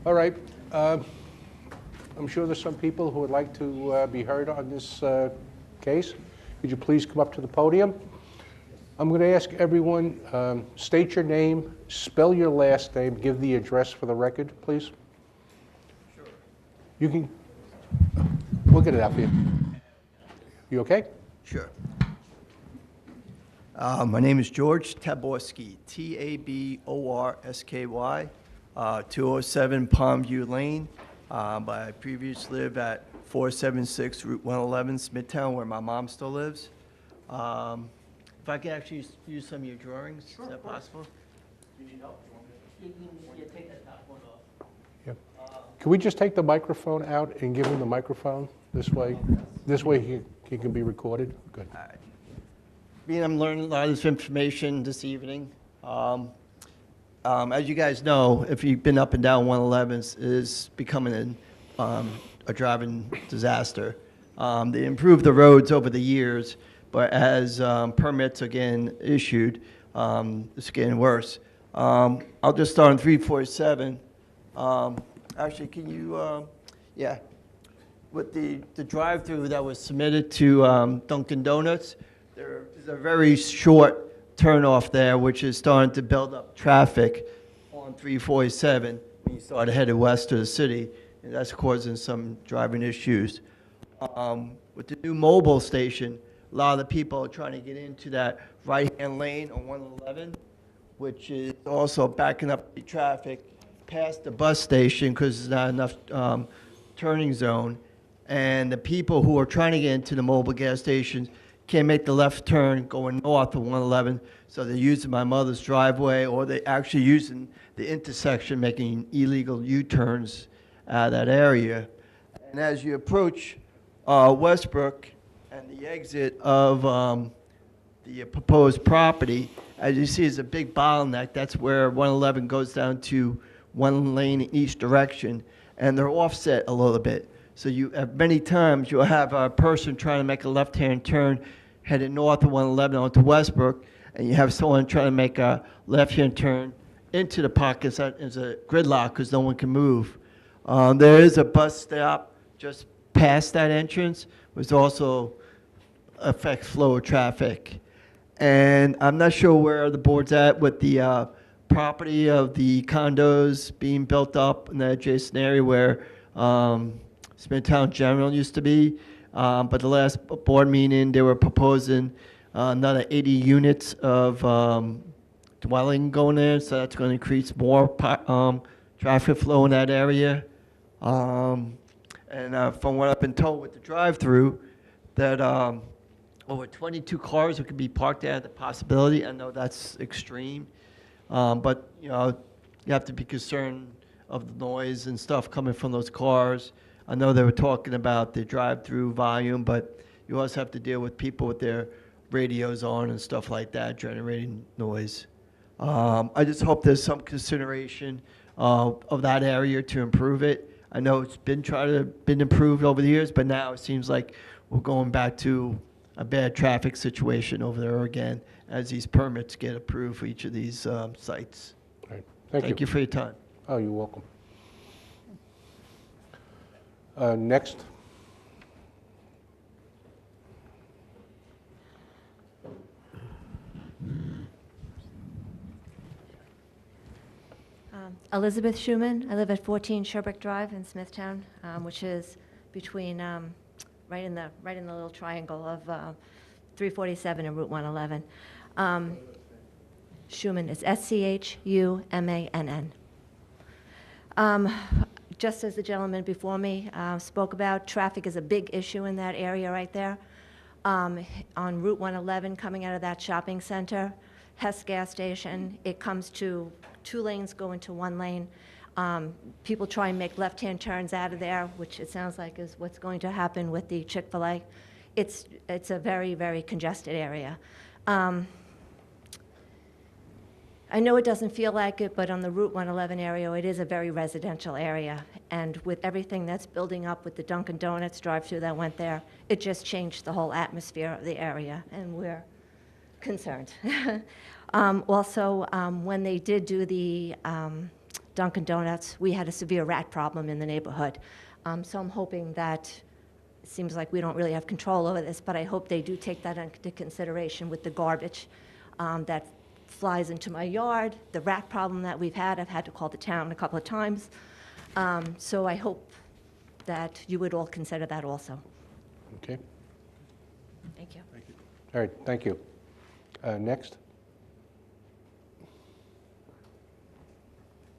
All right. I'm sure there's some people who would like to be heard on this case. Could you please come up to the podium? I'm going to ask everyone, state your name, spell your last name, give the address for the record, please. Sure. You can, we'll get it out for you. You okay? Sure. My name is George Taborsky, T-A-B-O-R-S-K-Y, 207 Palmview Lane. But I previously lived at 476 Route 111, Smithtown, where my mom still lives. If I could actually use some of your drawings, sure, is that possible? Do you need help? You can take that top one off. Yep. Can we just take the microphone out and give him the microphone this way? This way he can be recorded? Good. All right. I'm learning a lot of this information this evening. As you guys know, if you've been up and down 111, it is becoming a driving disaster. They improved the roads over the years, but as permits are getting issued, it's getting worse. I'll just start on 347. Actually, can you, yeah. With the drive-through that was submitted to Dunkin' Donuts, there is a very short turnoff there, which is starting to build up traffic on 347 when you start headed west to the city, and that's causing some driving issues. With the new mobile station, a lot of the people are trying to get into that right-hand lane on 111, which is also backing up the traffic past the bus station because there's not enough turning zone. And the people who are trying to get into the mobile gas stations can't make the left turn going north of 111, so they're using my mother's driveway, or they're actually using the intersection, making illegal U-turns out of that area. And as you approach Westbrook and the exit of the proposed property, as you see, is a big bottleneck. That's where 111 goes down to one lane in each direction, and they're offset a little bit. So you have many times you'll have a person trying to make a left-hand turn headed north of 111 onto Westbrook, and you have someone trying to make a left-hand turn into the pockets. That is a gridlock because no one can move. There is a bus stop just past that entrance, which also affects flow of traffic. And I'm not sure where the board's at with the property of the condos being built up in the adjacent area where Smithtown General used to be, but the last board meeting, they were proposing another 80 units of dwelling going there, so that's going to increase more traffic flow in that area. And from what I've been told with the drive-through, that over 22 cars could be parked there, the possibility. I know that's extreme, but you have to be concerned of the noise and stuff coming from those cars. I know they were talking about the drive-through volume, but you also have to deal with people with their radios on and stuff like that, generating noise. I just hope there's some consideration of that area to improve it. I know it's been improved over the years, but now it seems like we're going back to a bad traffic situation over there again as these permits get approved for each of these sites. All right. Thank you for your time. Oh, you're welcome. Next. Elizabeth Schuman. I live at 14 Sherbrooke Drive in Smithtown, which is between right in the little triangle of 347 and Route 111. Schuman is S-C-H-U-M-A-N-N. Just as the gentleman before me spoke about, traffic is a big issue in that area right there. On Route 111, coming out of that shopping center, Hess gas station, it comes to 2 lanes go into 1 lane. People try and make left-hand turns out of there, which it sounds like is what's going to happen with the Chick-fil-A. It's a very, very congested area. I know it doesn't feel like it, but on the Route 111 area, it is a very residential area. And with everything that's building up with the Dunkin' Donuts drive-through that went there, it just changed the whole atmosphere of the area, and we're concerned. Also, when they did do the Dunkin' Donuts, we had a severe rat problem in the neighborhood. So I'm hoping that, it seems like we don't really have control over this, but I hope they do take that into consideration with the garbage that flies into my yard, the rat problem that we've had. I've had to call the town a couple of times. So I hope that you would all consider that also. Okay. Thank you. All right, thank you. Next.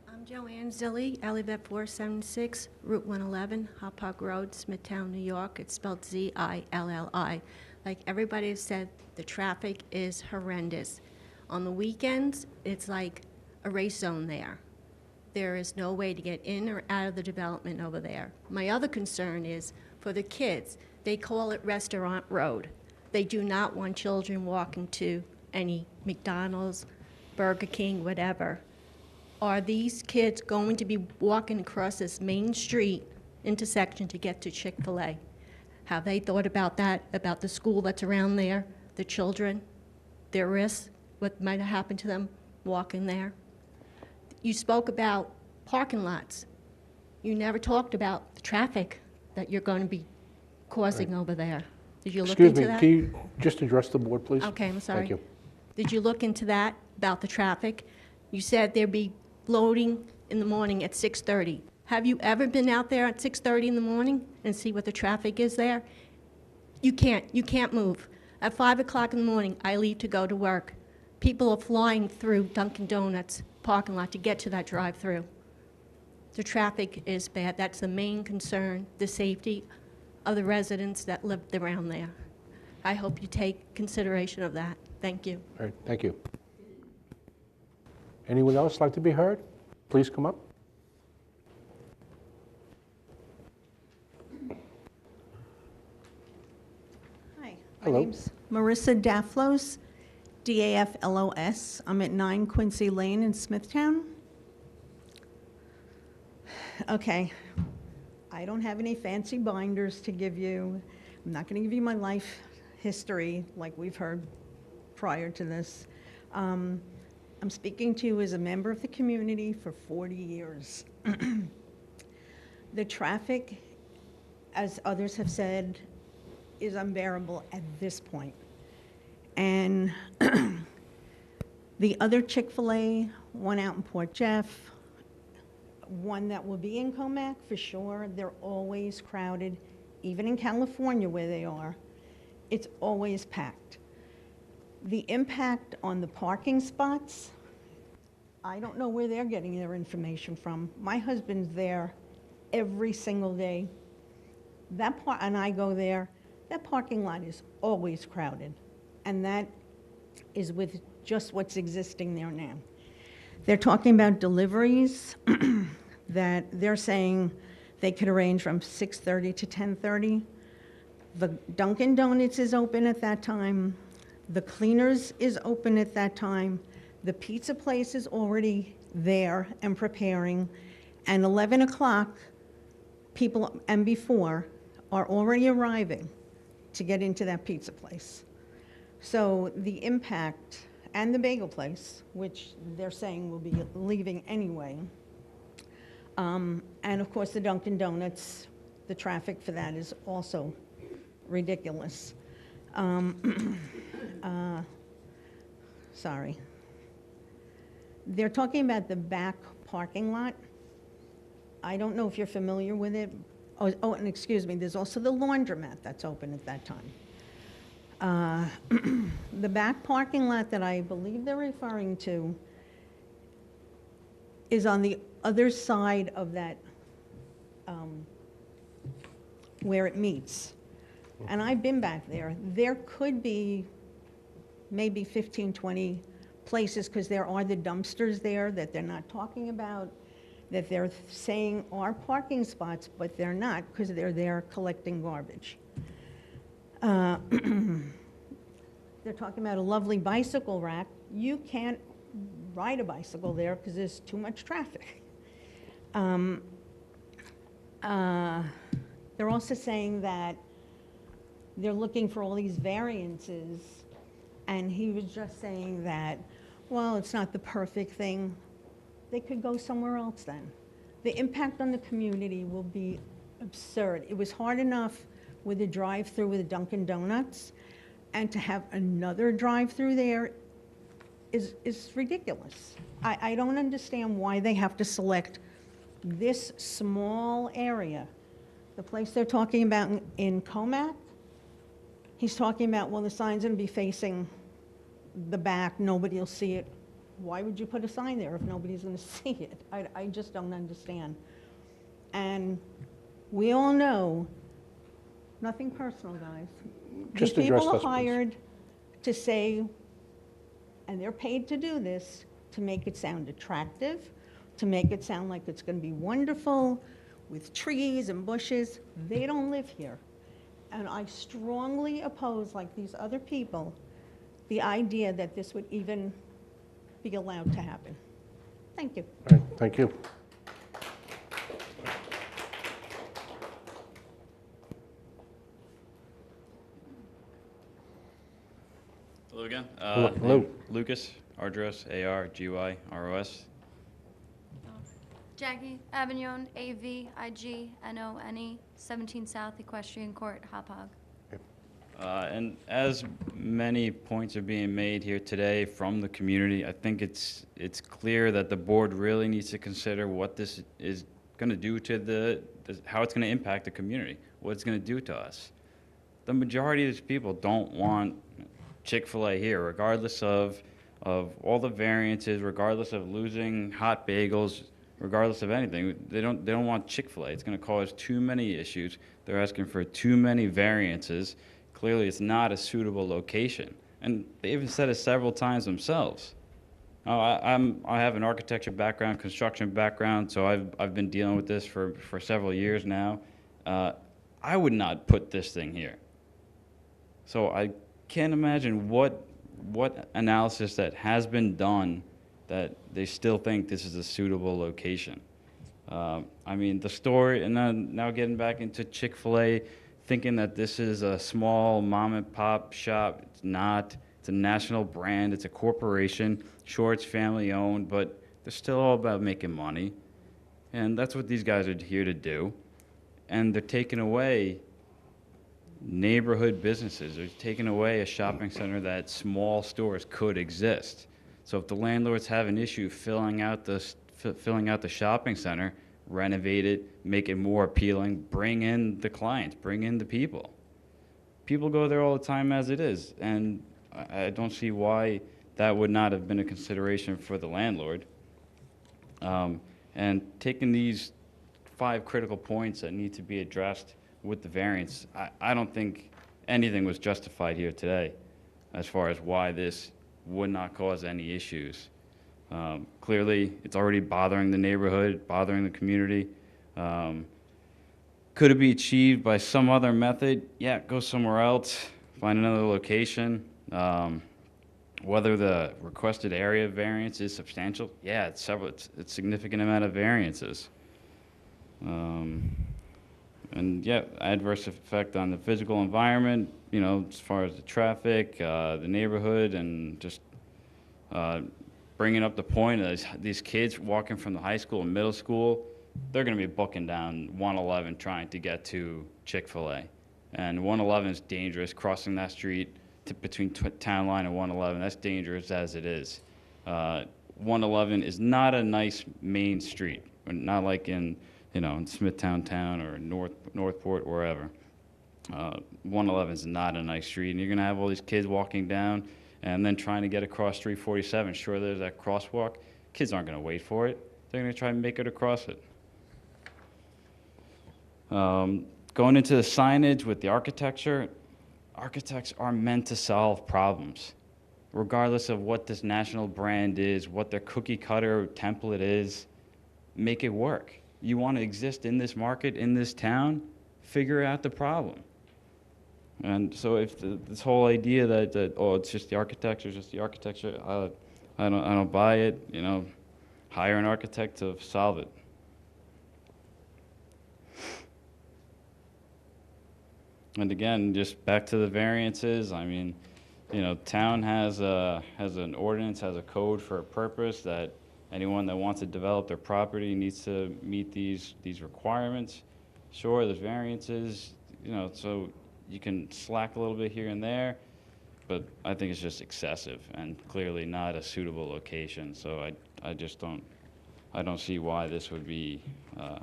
I'm Joanne Zilli. I live at 476 Route 111, Hop Park Road, Smithtown, New York. It's spelled Z-I-L-L-I. Like everybody has said, the traffic is horrendous. On the weekends, it's like a race zone there. There is no way to get in or out of the development over there. My other concern is for the kids. They call it Restaurant Road. They do not want children walking to any McDonald's, Burger King, whatever. Are these kids going to be walking across this main street intersection to get to Chick-fil-A? Have they thought about that, about the school that's around there, the children, their risks, what might have happened to them walking there? You spoke about parking lots. You never talked about the traffic that you're going to be causing over there. Did you look into that? Excuse me, can you just address the board, please? Okay, I'm sorry. Thank you. Did you look into that, about the traffic? You said there'd be loading in the morning at 6:30. Have you ever been out there at 6:30 in the morning and see what the traffic is there? You can't move. At 5 o'clock in the morning, I leave to go to work. People are flying through Dunkin' Donuts parking lot to get to that drive-through. The traffic is bad. That's the main concern, the safety of the residents that live around there. I hope you take consideration of that. Thank you. All right, thank you. Anyone else like to be heard? Please come up. Hi, Hello. my name's Marissa Daflos, D-A-F-L-O-S. I'm at 9 Quincy Lane in Smithtown. Okay, I don't have any fancy binders to give you. I'm not going to give you my life history like we've heard prior to this. I'm speaking to you as a member of the community for 40 years. The traffic, as others have said, is unbearable at this point. And the other Chick-fil-A, one out in Port Jeff, one that will be in Comac for sure, they're always crowded. Even in California where they are, it's always packed. The impact on the parking spots, I don't know where they're getting their information from. My husband's there every single day. And I go there. That parking lot is always crowded. And that is with just what's existing there now. They're talking about deliveries that they're saying they could arrange from 6:30 to 10:30. The Dunkin' Donuts is open at that time. The Cleaners is open at that time. The pizza place is already there and preparing. And 11 o'clock, people and before are already arriving to get into that pizza place. So the impact, and the bagel place, which they're saying will be leaving anyway. And of course the Dunkin' Donuts, the traffic for that is also ridiculous. Sorry. They're talking about the back parking lot. I don't know if you're familiar with it. Oh, and excuse me, there's also the laundromat that's open at that time. The back parking lot that I believe they're referring to is on the other side of that, where it meets. And I've been back there. There could be maybe 15, 20 places, because there are the dumpsters there that they're not talking about, that they're saying are parking spots, but they're not, because they're there collecting garbage. They're talking about a lovely bicycle rack. You can't ride a bicycle there because there's too much traffic. They're also saying that they're looking for all these variances, and he was just saying that well, it's not the perfect thing. They could go somewhere else then. The impact on the community will be absurd. It was hard enough with a drive-through with Dunkin' Donuts, and to have another drive-through there is ridiculous. I don't understand why they have to select this small area. The place they're talking about in Comac, he's talking about, well, the sign's gonna be facing the back, nobody will see it. Why would you put a sign there if nobody's gonna see it? I just don't understand. And we all know, nothing personal, guys. Just These address people are us, please. hired to say, and they're paid to do this, to make it sound attractive, to make it sound like it's gonna be wonderful, with trees and bushes. They don't live here. And I strongly oppose, like these other people, the idea that this would even be allowed to happen. Thank you. All right, thank you. Hello again. Hello. Lucas, Ardros, A-R-G-Y-R-O-S. Jackie Avignon, A-V-I-G-N-O-N-E, 17 South Equestrian Court, Hauppauge. And as many points are being made here today from the community, I think it's clear that the board really needs to consider what this is going to do to how it's going to impact the community, what it's going to do to us. The majority of these people don't want Chick-fil-A here, regardless of all the variances, regardless of losing hot bagels, regardless of anything. They don't want Chick-fil-A. It's going to cause too many issues. They're asking for too many variances. Clearly, it's not a suitable location. And they even said it several times themselves. Now, I have an architecture background, construction background, so I've been dealing with this for several years now. I would not put this thing here. So I can't imagine what analysis that has been done that they still think this is a suitable location. I mean, the story, and then now getting back into Chick-fil-A, thinking that this is a small mom and pop shop. It's not. It's a national brand. It's a corporation. Sure, it's family owned, but they're still all about making money. And that's what these guys are here to do. And they're taking away neighborhood businesses. They're taking away a shopping center that small stores could exist. So if the landlords have an issue filling out the shopping center, renovate it, make it more appealing, bring in the clients, bring in the people. People go there all the time as it is, and I don't see why that would not have been a consideration for the landlord. And taking these 5 critical points that need to be addressed with the variance, I don't think anything was justified here today as far as why this would not cause any issues. Clearly, it's already bothering the neighborhood, bothering the community. Could it be achieved by some other method? Yeah, go somewhere else, find another location. Whether the requested area variance is substantial? Yeah, it's a significant amount of variances. And yeah, adverse effect on the physical environment, you know, as far as the traffic, the neighborhood, and just bringing up the point of these kids walking from the high school and middle school, they're going to be booking down 111 trying to get to Chick-fil-A. And 111 is dangerous, crossing that street between Town Line and 111. That's dangerous as it is. 111 is not a nice main street, not like in Smithtown town or Northport, wherever. 111 is not a nice street, and you're going to have all these kids walking down and then trying to get across 347. Sure, there's that crosswalk. Kids aren't going to wait for it. They're going to try and make it across it. Going into the signage with the architecture, architects are meant to solve problems, regardless of what this national brand is, what their cookie cutter template is. Make it work. You want to exist in this market, in this town, figure out the problem. And so if this whole idea that oh, it's just the architecture, I don't buy it. You know, hire an architect to solve it. And again, just back to the variances. I mean, you know, town has an ordinance, has a code for a purpose, that anyone that wants to develop their property needs to meet these requirements. Sure, there's variances, you know, so you can slack a little bit here and there, but I think it's just excessive and clearly not a suitable location. So I just don't see why this would be a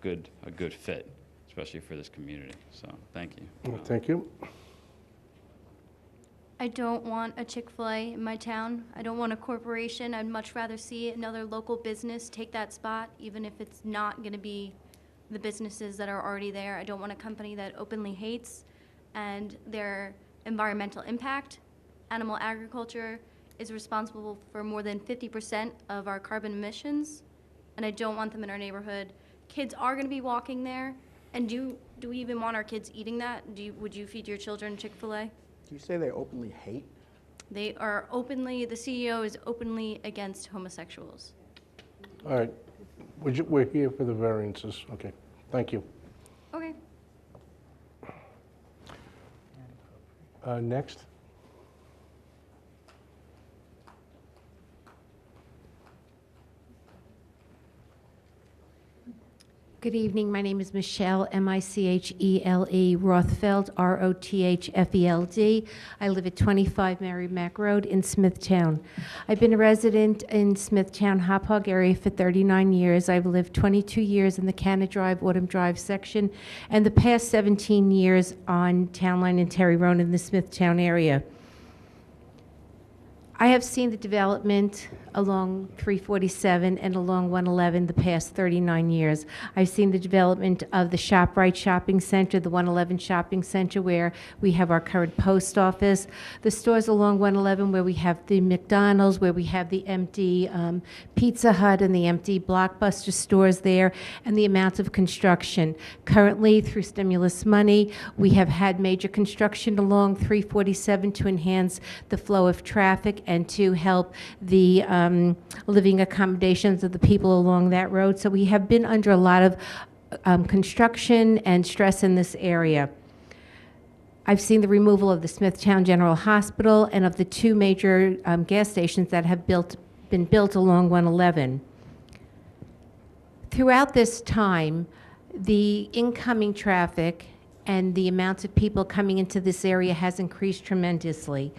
good fit, especially for this community. So thank you. Well, thank you. I don't want a Chick-fil-A in my town. I don't want a corporation. I'd much rather see another local business take that spot, even if it's not going to be the businesses that are already there. I don't want a company that openly hates and their environmental impact. Animal agriculture is responsible for more than 50% of our carbon emissions, and I don't want them in our neighborhood. Kids are going to be walking there, and do we even want our kids eating that? Would you feed your children Chick-fil-A? Do you say they openly hate? They are openly, the CEO is openly against homosexuals. All right. We're here for the variances. Okay, thank you. Okay. Next. Good evening. My name is Michelle, M-I-C-H-E-L-E, Rothfeld, R-O-T-H-F-E-L-D. I live at 25 Merrimack Road in Smithtown. I've been a resident in Smithtown, Hop Hog area for 39 years. I've lived 22 years in the Canada Drive, Autumn Drive section, and the past 17 years on Town Line and Terry Road in the Smithtown area. I have seen the development along 347 and along 111 the past 39 years. I've seen the development of the ShopRite Shopping Center, the 111 Shopping Center where we have our current post office, the stores along 111 where we have the McDonald's, where we have the empty Pizza Hut and the empty Blockbuster stores there, and the amount of construction. Currently, through stimulus money, we have had major construction along 347 to enhance the flow of traffic and to help the living accommodations of the people along that road. So we have been under a lot of construction and stress in this area. I've seen the removal of the Smithtown General Hospital and of the two major gas stations that have been built along 111. Throughout this time, the incoming traffic and the amount of people coming into this area has increased tremendously.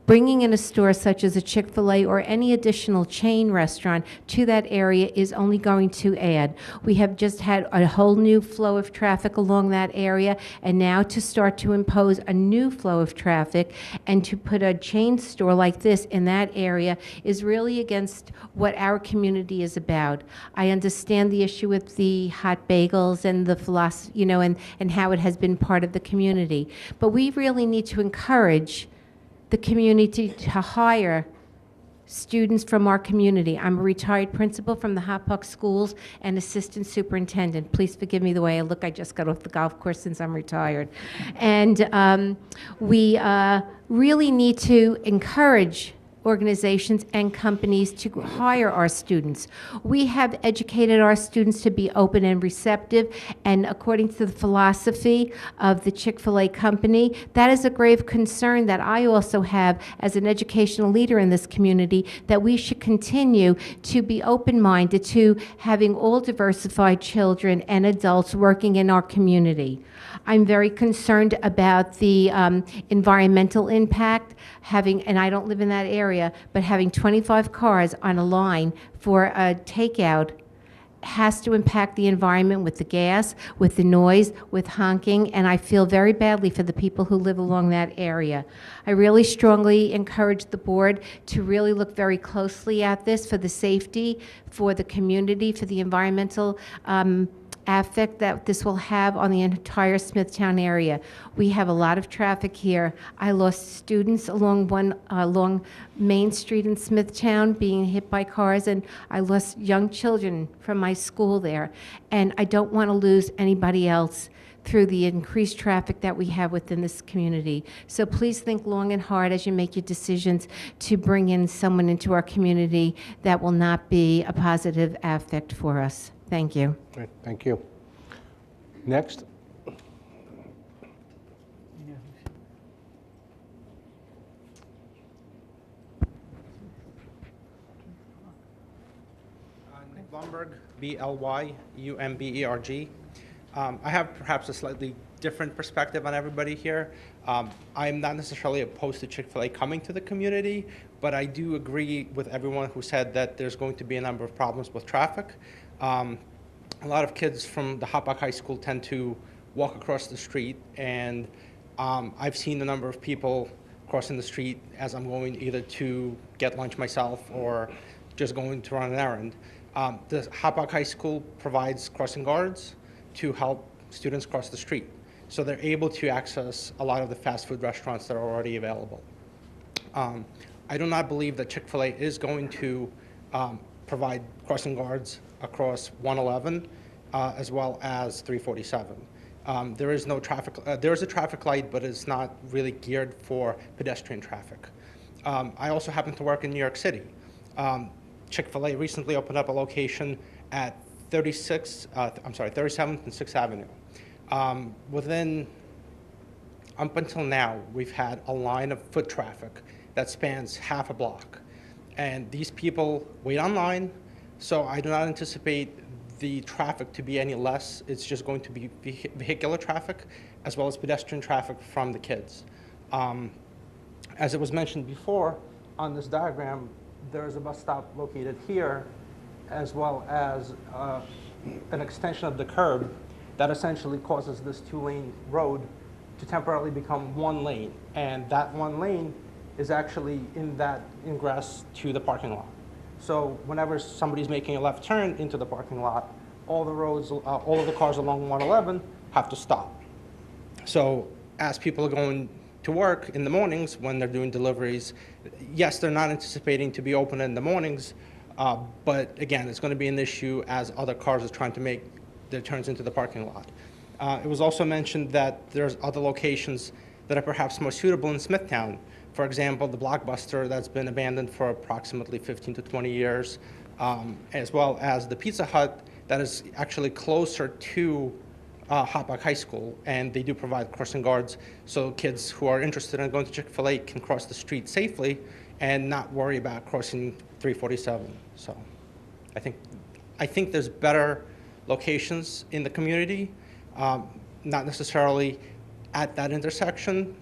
Bringing in a store such as a Chick-fil-A or any additional chain restaurant to that area is only going to add. We have just had a whole new flow of traffic along that area, and now to start to impose a new flow of traffic and to put a chain store like this in that area is really against what our community is about. I understand the issue with the hot bagels and the philosophy, you know, and how it has been part of the community. But we really need to encourage the community to hire students from our community. I'm a retired principal from the Hop Hog Schools and assistant superintendent. Please forgive me the way I look. I just got off the golf course since I'm retired. And we really need to encourage organizations and companies to hire our students. We have educated our students to be open and receptive, and according to the philosophy of the Chick-fil-A company, that is a grave concern that I also have as an educational leader in this community, that we should continue to be open-minded to having all diversified children and adults working in our community. I'm very concerned about the environmental impact, and I don't live in that area, but having 25 cars on a line for a takeout has to impact the environment with the gas, with the noise, with honking, and I feel very badly for the people who live along that area. I really strongly encourage the board to really look very closely at this for the safety, for the community, for the environmental affect that this will have on the entire Smithtown area. We have a lot of traffic here. I lost students along Main Street in Smithtown being hit by cars, and I lost young children from my school there. And I don't want to lose anybody else through the increased traffic that we have within this community. So please think long and hard as you make your decisions to bring in someone into our community that will not be a positive affect for us. Thank you. Right, thank you. Next. Blymberg. I have perhaps a slightly different perspective on everybody here. I'm not necessarily opposed to Chick-fil-A coming to the community, but I do agree with everyone who said that there's going to be a number of problems with traffic. A lot of kids from the Hoppock High School tend to walk across the street, and I've seen a number of people crossing the street as I'm going either to get lunch myself or just going to run an errand. The Hoppock High School provides crossing guards to help students cross the street. So they're able to access a lot of the fast food restaurants that are already available. I do not believe that Chick-fil-A is going to provide crossing guards across 111 as well as 347. There is no traffic, there is a traffic light, but it's not really geared for pedestrian traffic. I also happen to work in New York City. Chick-fil-A recently opened up a location at 37th and 6th Avenue. Up until now, we've had a line of foot traffic that spans half a block. And these people wait online, so I do not anticipate the traffic to be any less. It's just going to be vehicular traffic as well as pedestrian traffic from the kids. As it was mentioned before, on this diagram, there's a bus stop located here as well as an extension of the curb that essentially causes this two-lane road to temporarily become one lane. And that one lane is actually in that ingress to the parking lot. So whenever somebody's making a left turn into the parking lot, all of the cars along 111 have to stop. So as people are going to work in the mornings when they're doing deliveries, yes, they're not anticipating to be open in the mornings, but again, it's going to be an issue as other cars are trying to make their turns into the parking lot. It was also mentioned that there's other locations that are perhaps more suitable in Smithtown. For example, the Blockbuster that's been abandoned for approximately 15 to 20 years, as well as the Pizza Hut that is actually closer to Hoppock High School, and they do provide crossing guards so kids who are interested in going to Chick-fil-A can cross the street safely and not worry about crossing 347. So I think there's better locations in the community, not necessarily at that intersection.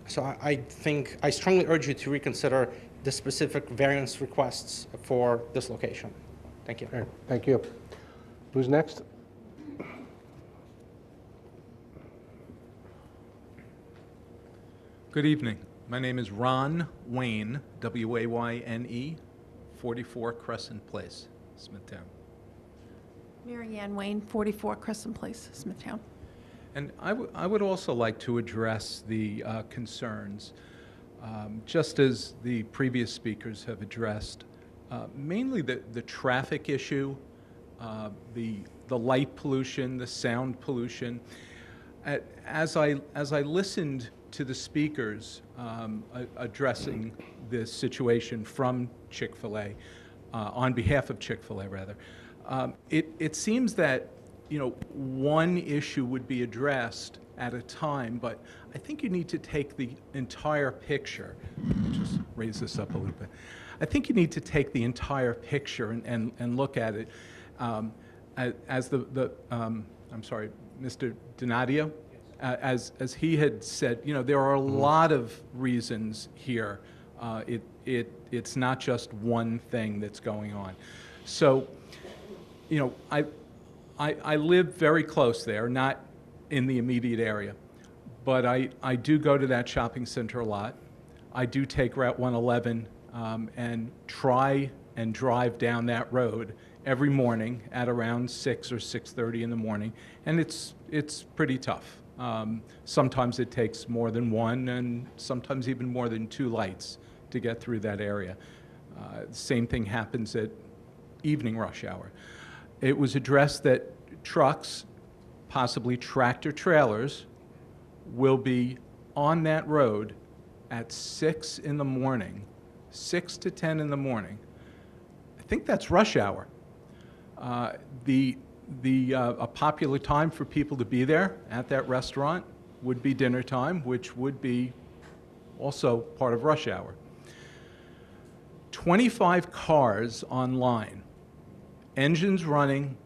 So I strongly urge you to reconsider the specific variance requests for this location. Thank you. All right, thank you. Who's next? Good evening. My name is Ron Wayne, W-A-Y-N-E, 44 Crescent Place, Smithtown. Mary Ann Wayne, 44 Crescent Place, Smithtown. And I would also like to address the concerns, just as the previous speakers have addressed, mainly the traffic issue, the light pollution, the sound pollution. As I listened to the speakers addressing this situation from Chick-fil-A, on behalf of Chick-fil-A rather, it seems that one issue would be addressed at a time, but I think you need to take the entire picture. Just raise this up a little bit. I think you need to take the entire picture and look at it as I'm sorry, Mr. Donadio, as he had said, there are a lot of reasons here. It's not just one thing that's going on. So, I live very close there, not in the immediate area, but I do go to that shopping center a lot. I do take Route 111 and try and drive down that road every morning at around 6 or 6:30 in the morning, and it's pretty tough. Sometimes it takes more than one and sometimes even more than two lights to get through that area. Same thing happens at evening rush hour. It was addressed that trucks, possibly tractor trailers, will be on that road at 6 in the morning, 6 to 10 in the morning. I think that's rush hour. A popular time for people to be there at that restaurant would be dinner time, which would be also part of rush hour. 25 cars online, Engines running,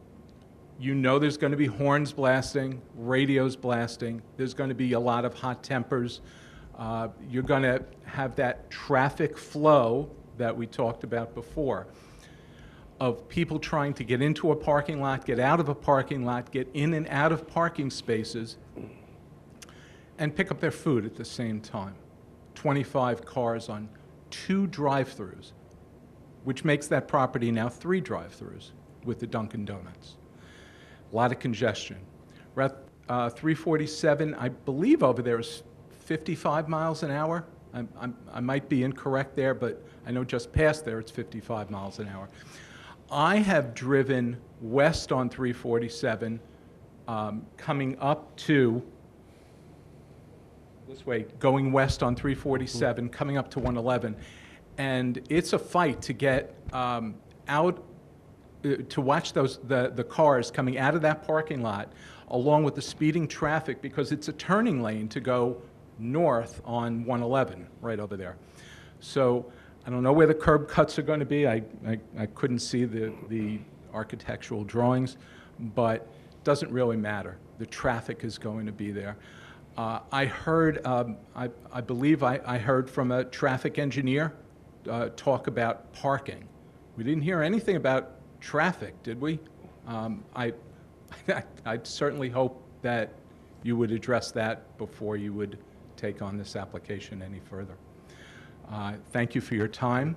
you know there's going to be horns blasting, radios blasting, there's going to be a lot of hot tempers. You're going to have that traffic flow that we talked about before of people trying to get into a parking lot, get out of a parking lot, get in and out of parking spaces, and pick up their food at the same time. 25 cars on 2 drive-throughs, which makes that property now 3 drive-throughs with the Dunkin' Donuts. A lot of congestion. We're at 347, I believe over there is 55 miles an hour. I might be incorrect there, but I know just past there it's 55 miles an hour. I have driven west on 347, coming up to, this way, going west on 347, coming up to 111, and it's a fight to get out, to watch the cars coming out of that parking lot along with the speeding traffic, because it's a turning lane to go north on 111 right over there. So I don't know where the curb cuts are going to be. I couldn't see the architectural drawings, but it doesn't really matter. The traffic is going to be there. I heard, I believe I heard from a traffic engineer talk about parking. We didn't hear anything about traffic, did we? I'd certainly hope that you would address that before you would take on this application any further. Thank you for your time.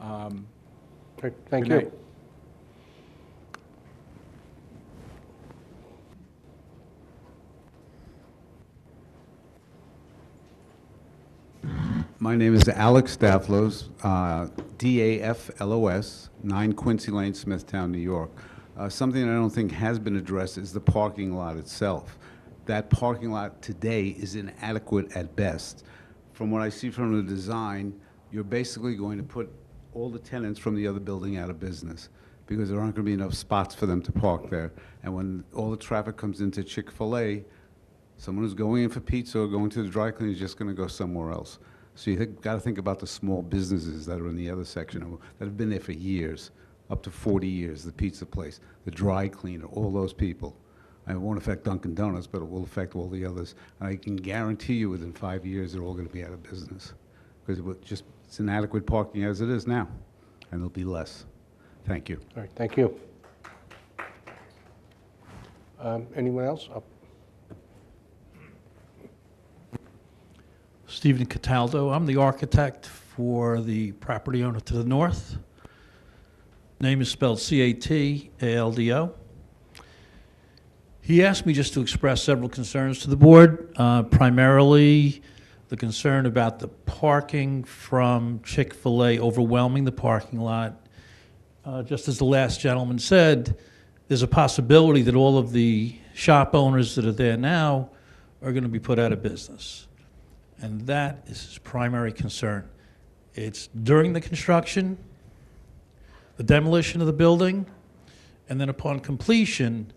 Okay, thank Good you. night. My name is Alex Daflos, D-A-F-L-O-S, 9 Quincy Lane, Smithtown, New York. Something I don't think has been addressed is the parking lot itself. That parking lot today is inadequate at best. From what I see from the design, you're basically going to put all the tenants from the other building out of business because there aren't going to be enough spots for them to park there. And when all the traffic comes into Chick-fil-A, someone who's going in for pizza or going to the dry cleaner is just going to go somewhere else. So you got to think about the small businesses that are in the other section that have been there for years, up to 40 years, the pizza place, the dry cleaner, all those people. And it won't affect Dunkin' Donuts, but it will affect all the others. And I can guarantee you within 5 years, they're all going to be out of business because it's inadequate parking as it is now, and there'll be less. Thank you. All right, thank you. Anyone else? Stephen Cataldo. I'm the architect for the property owner to the north. Name is spelled C-A-T-A-L-D-O. He asked me just to express several concerns to the board, primarily the concern about the parking from Chick-fil-A overwhelming the parking lot. Just as the last gentleman said, there's a possibility that all of the shop owners that are there now are going to be put out of business. And that is his primary concern. It's during the construction, the demolition of the building, and then upon completion,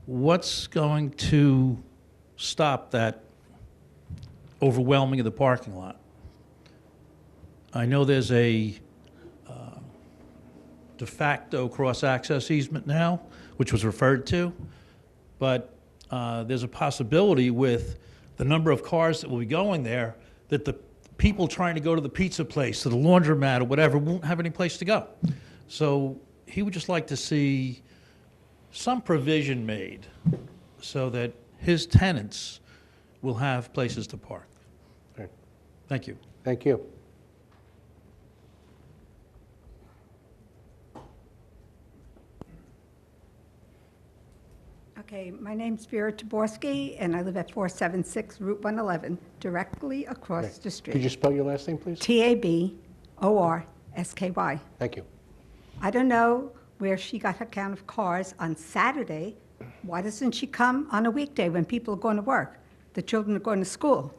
what's going to stop that overwhelming of the parking lot? I know there's a de facto cross-access easement now, which was referred to, but there's a possibility with the number of cars that will be going there that the people trying to go to the pizza place, to the laundromat or whatever, won't have any place to go. So he would just like to see some provision made so that his tenants will have places to park. Okay. Thank you. Thank you. Okay, my name's Vera Taborski, and I live at 476 Route 111, directly across Okay. the street. Could you spell your last name, please? Taborski. Thank you. I don't know where she got her count of cars on Saturday. Why doesn't she come on a weekday when people are going to work? The children are going to school.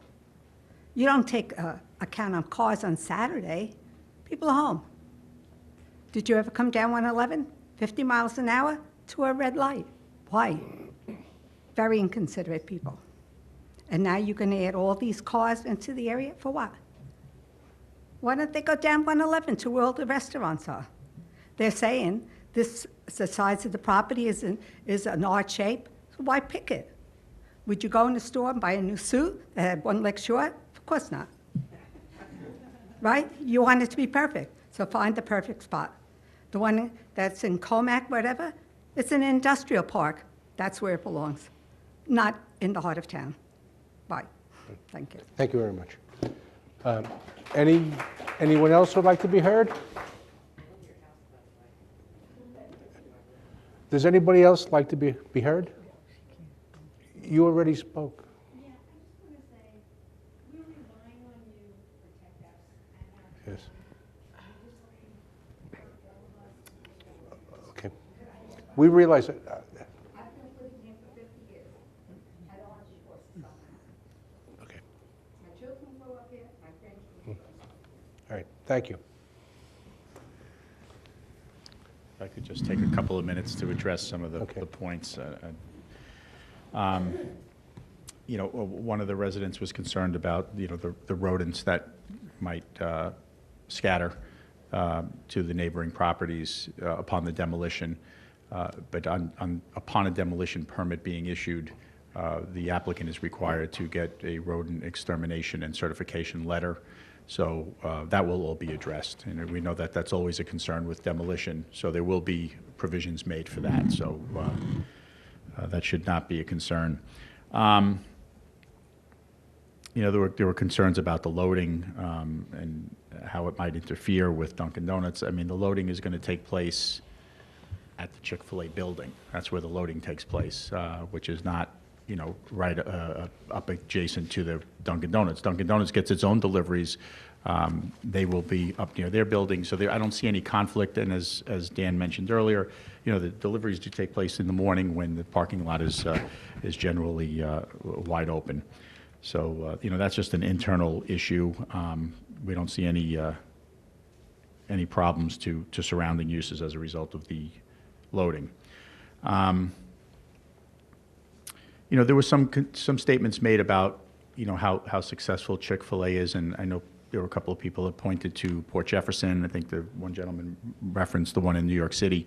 You don't take a count of cars on Saturday. People are home. Did you ever come down 111, 50 miles an hour to a red light? Why? Very inconsiderate people. And now you're going to add all these cars into the area for what? Why don't they go down 111 to where all the restaurants are? They're saying the size of the property is an odd shape, so why pick it? Would you go in the store and buy a new suit that had one leg short? Of course not. Right? You want it to be perfect, so find the perfect spot. The one that's in Comac, whatever, it's an industrial park. That's where it belongs, not in the heart of town. Bye. Thank you. Thank you very much. Anyone else who would like to be heard? Does anybody else like to be heard? You already spoke. Yes. Okay. We realize that. Okay. All right. Thank you. If I could just take a couple of minutes to address some of the points. You know, one of the residents was concerned about, you know, the rodents that might scatter to the neighboring properties upon the demolition. But upon a demolition permit being issued, the applicant is required to get a rodent extermination and certification letter. So that will all be addressed. And we know that that's always a concern with demolition. So there will be provisions made for that. So that should not be a concern. You know, there were concerns about the loading and how it might interfere with Dunkin' Donuts. I mean, the loading is going to take place at the Chick-fil-A building. That's where the loading takes place, which is not, you know, right up adjacent to the Dunkin' Donuts. Dunkin' Donuts gets its own deliveries. They will be up near their building, so I don't see any conflict. And as Dan mentioned earlier, you know, the deliveries do take place in the morning when the parking lot is generally wide open. So you know, that's just an internal issue. We don't see any problems to surrounding uses as a result of the loading. You know, there were some statements made about, you know, how successful Chick-fil-A is, and I know there were a couple of people that pointed to Port Jefferson. I think the one gentleman referenced the one in New York City.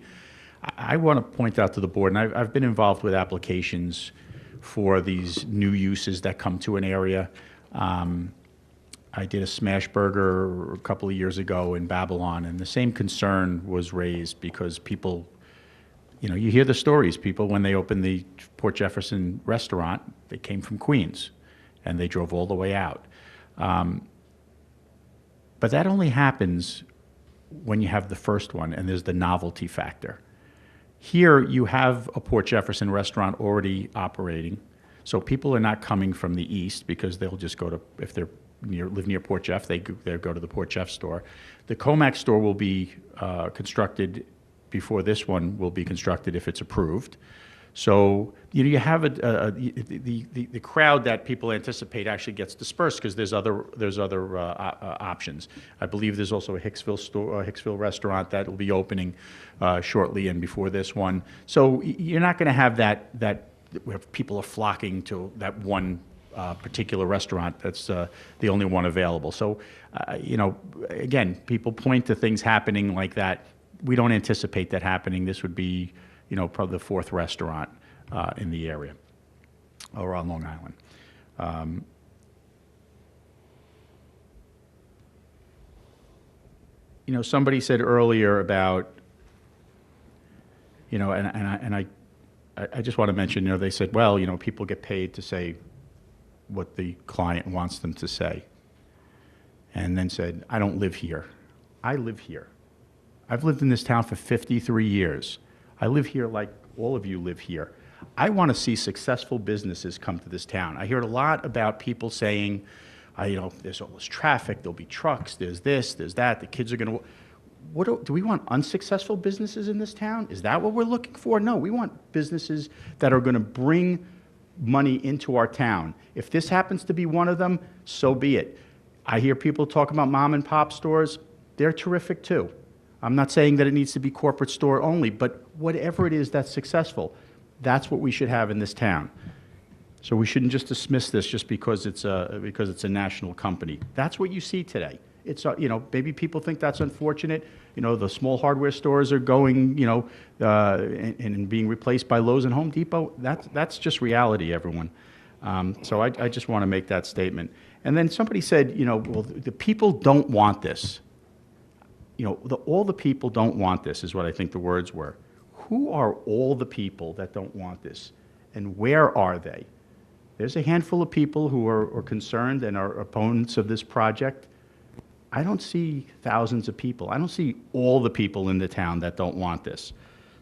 I want to point out to the board, and I've been involved with applications for these new uses that come to an area. I did a smash burger a couple of years ago in Babylon, and the same concern was raised because people, you know, you hear the stories. People, when they opened the Port Jefferson restaurant, they came from Queens, and they drove all the way out. But that only happens when you have the first one, and there's the novelty factor. Here, you have a Port Jefferson restaurant already operating, so people are not coming from the east because they'll just go to, if they live near Port Jeff, they go to the Port Jeff store. The Comac store will be constructed before this one will be constructed if it's approved. So you know, you have the crowd that people anticipate actually gets dispersed because there's other options. I believe there's also a Hicksville store, a Hicksville restaurant that will be opening shortly and before this one. So you're not going to have that where people are flocking to that one particular restaurant that's the only one available. So you know, again, people point to things happening like that. We don't anticipate that happening. This would be, you know, probably the fourth restaurant in the area or on Long Island. You know, somebody said earlier about, you know, and I just want to mention, you know, they said, well, you know, people get paid to say what the client wants them to say, and then said, I don't live here. I live here. I've lived in this town for 53 years. I live here like all of you live here. I want to see successful businesses come to this town. I hear a lot about people saying, you know, there's all this traffic, there'll be trucks, there's this, there's that, the kids are going to... do we want unsuccessful businesses in this town? Is that what we're looking for? No, we want businesses that are going to bring money into our town. If this happens to be one of them, so be it. I hear people talk about mom and pop stores. They're terrific too. I'm not saying that it needs to be corporate store only, but whatever it is that's successful, that's what we should have in this town. So we shouldn't just dismiss this just because it's a national company. That's what you see today. It's, you know, maybe people think that's unfortunate. You know, the small hardware stores are going, you know, and being replaced by Lowe's and Home Depot. That's just reality, everyone. So I just want to make that statement. And then somebody said, you know, well, the people don't want this. You know, all the people don't want this is what I think the words were. Who are all the people that don't want this? And where are they? There's a handful of people who are concerned and are opponents of this project. I don't see thousands of people. I don't see all the people in the town that don't want this.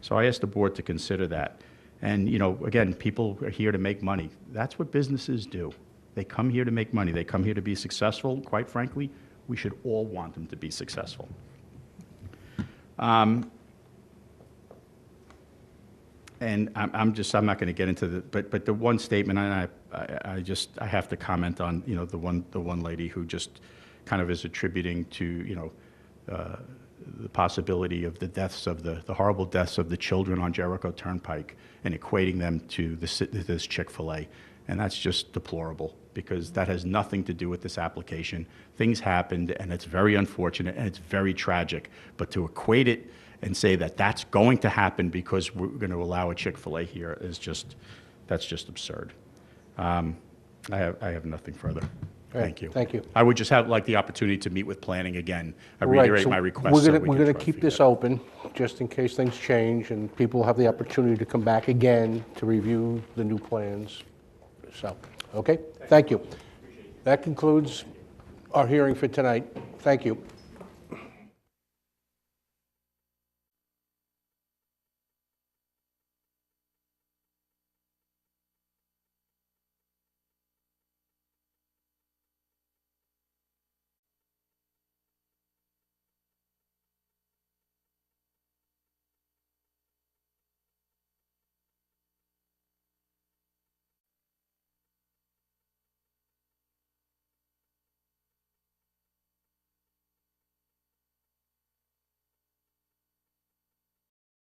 So I asked the board to consider that. And, you know, again, people are here to make money. That's what businesses do. They come here to make money. They come here to be successful. Quite frankly, we should all want them to be successful. And I'm not going to get into the, but the one statement, and I have to comment on, you know, the one lady who just kind of is attributing to, you know, the possibility of the deaths of the horrible deaths of the children on Jericho Turnpike and equating them to this Chick-fil-A. And that's just deplorable, because that has nothing to do with this application. Things happened, and it's very unfortunate, and it's very tragic. But to equate it and say that that's going to happen because we're going to allow a Chick-fil-A here is just, that's just absurd. I have nothing further. Thank you. Thank you. I would just have like the opportunity to meet with planning again. I Right, reiterate so my request. We're so going we can to try to keep figure this that out. open, just in case things change, and people have the opportunity to come back again to review the new plans. So, okay? Thank you. That concludes our hearing for tonight. Thank you.